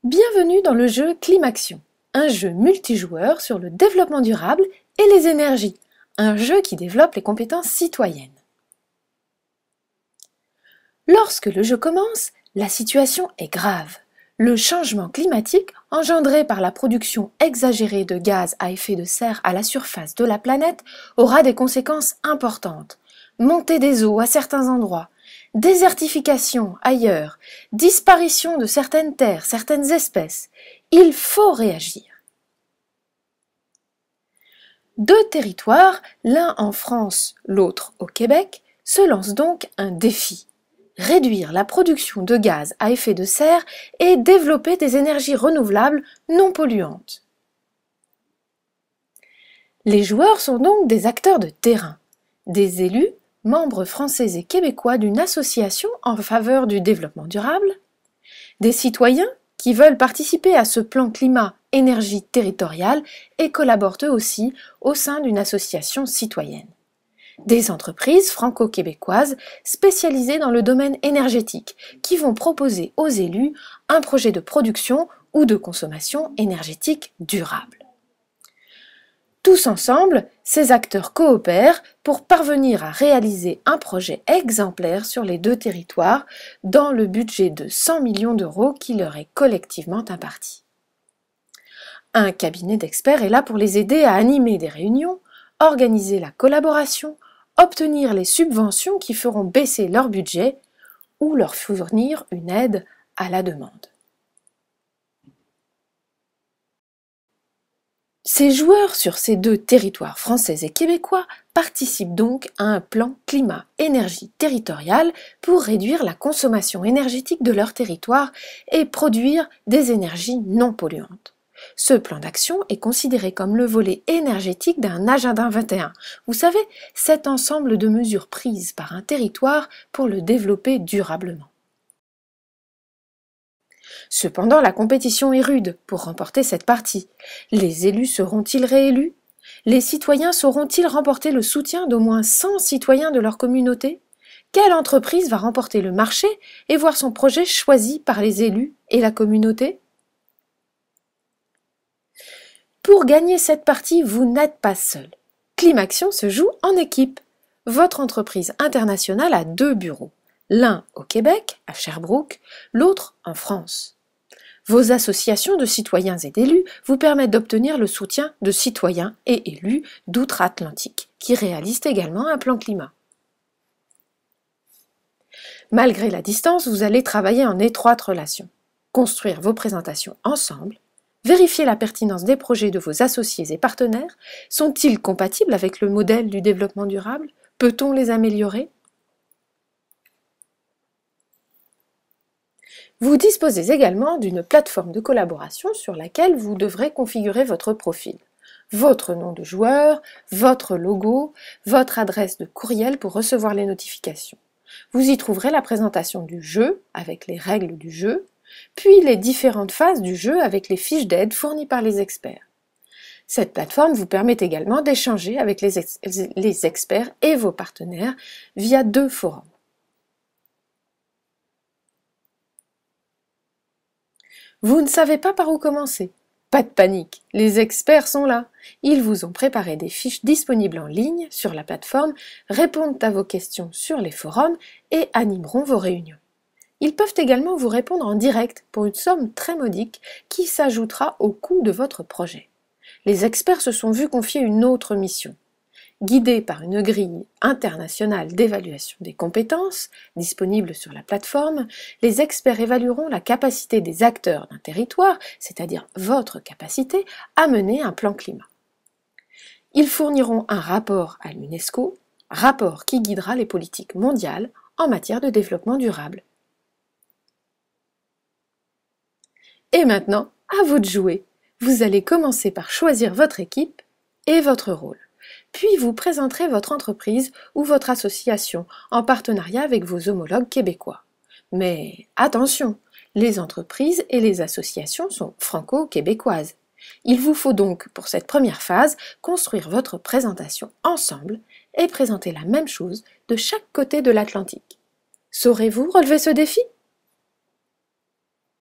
Bienvenue dans le jeu Climaction, un jeu multijoueur sur le développement durable et les énergies, un jeu qui développe les compétences citoyennes. Lorsque le jeu commence, la situation est grave. Le changement climatique, engendré par la production exagérée de gaz à effet de serre à la surface de la planète, aura des conséquences importantes. Montée des eaux à certains endroits, désertification ailleurs, disparition de certaines terres, certaines espèces. Il faut réagir. Deux territoires, l'un en France, l'autre au Québec, se lancent donc un défi. Réduire la production de gaz à effet de serre et développer des énergies renouvelables non polluantes. Les joueurs sont donc des acteurs de terrain, des élus, membres français et québécois d'une association en faveur du développement durable, des citoyens qui veulent participer à ce plan climat-énergie territorial et collaborent eux aussi au sein d'une association citoyenne. Des entreprises franco-québécoises spécialisées dans le domaine énergétique qui vont proposer aux élus un projet de production ou de consommation énergétique durable. Tous ensemble, ces acteurs coopèrent pour parvenir à réaliser un projet exemplaire sur les deux territoires dans le budget de 100 millions d'euros qui leur est collectivement imparti. Un cabinet d'experts est là pour les aider à animer des réunions, organiser la collaboration, obtenir les subventions qui feront baisser leur budget ou leur fournir une aide à la demande. Ces joueurs sur ces deux territoires français et québécois participent donc à un plan climat-énergie territorial pour réduire la consommation énergétique de leur territoire et produire des énergies non polluantes. Ce plan d'action est considéré comme le volet énergétique d'un agenda 21. Vous savez, cet ensemble de mesures prises par un territoire pour le développer durablement. Cependant, la compétition est rude pour remporter cette partie. Les élus seront-ils réélus? Les citoyens sauront-ils remporter le soutien d'au moins 100 citoyens de leur communauté? Quelle entreprise va remporter le marché et voir son projet choisi par les élus et la communauté? Pour gagner cette partie, vous n'êtes pas seul. Climaction se joue en équipe. Votre entreprise internationale a deux bureaux, l'un au Québec, à Sherbrooke, l'autre en France. Vos associations de citoyens et d'élus vous permettent d'obtenir le soutien de citoyens et élus d'outre-Atlantique, qui réalisent également un plan climat. Malgré la distance, vous allez travailler en étroite relation, construire vos présentations ensemble, vérifier la pertinence des projets de vos associés et partenaires. Sont-ils compatibles avec le modèle du développement durable? Peut-on les améliorer? Vous disposez également d'une plateforme de collaboration sur laquelle vous devrez configurer votre profil. Votre nom de joueur, votre logo, votre adresse de courriel pour recevoir les notifications. Vous y trouverez la présentation du jeu avec les règles du jeu, puis les différentes phases du jeu avec les fiches d'aide fournies par les experts. Cette plateforme vous permet également d'échanger avec les experts et vos partenaires via deux forums. Vous ne savez pas par où commencer? Pas de panique, les experts sont là. Ils vous ont préparé des fiches disponibles en ligne sur la plateforme, répondent à vos questions sur les forums et animeront vos réunions. Ils peuvent également vous répondre en direct pour une somme très modique qui s'ajoutera au coût de votre projet. Les experts se sont vus confier une autre mission. Guidés par une grille internationale d'évaluation des compétences, disponible sur la plateforme, les experts évalueront la capacité des acteurs d'un territoire, c'est-à-dire votre capacité, à mener un plan climat. Ils fourniront un rapport à l'UNESCO, rapport qui guidera les politiques mondiales en matière de développement durable. Et maintenant, à vous de jouer. Vous allez commencer par choisir votre équipe et votre rôle. Puis vous présenterez votre entreprise ou votre association en partenariat avec vos homologues québécois. Mais attention, les entreprises et les associations sont franco-québécoises. Il vous faut donc, pour cette première phase, construire votre présentation ensemble et présenter la même chose de chaque côté de l'Atlantique. Saurez-vous relever ce défi ?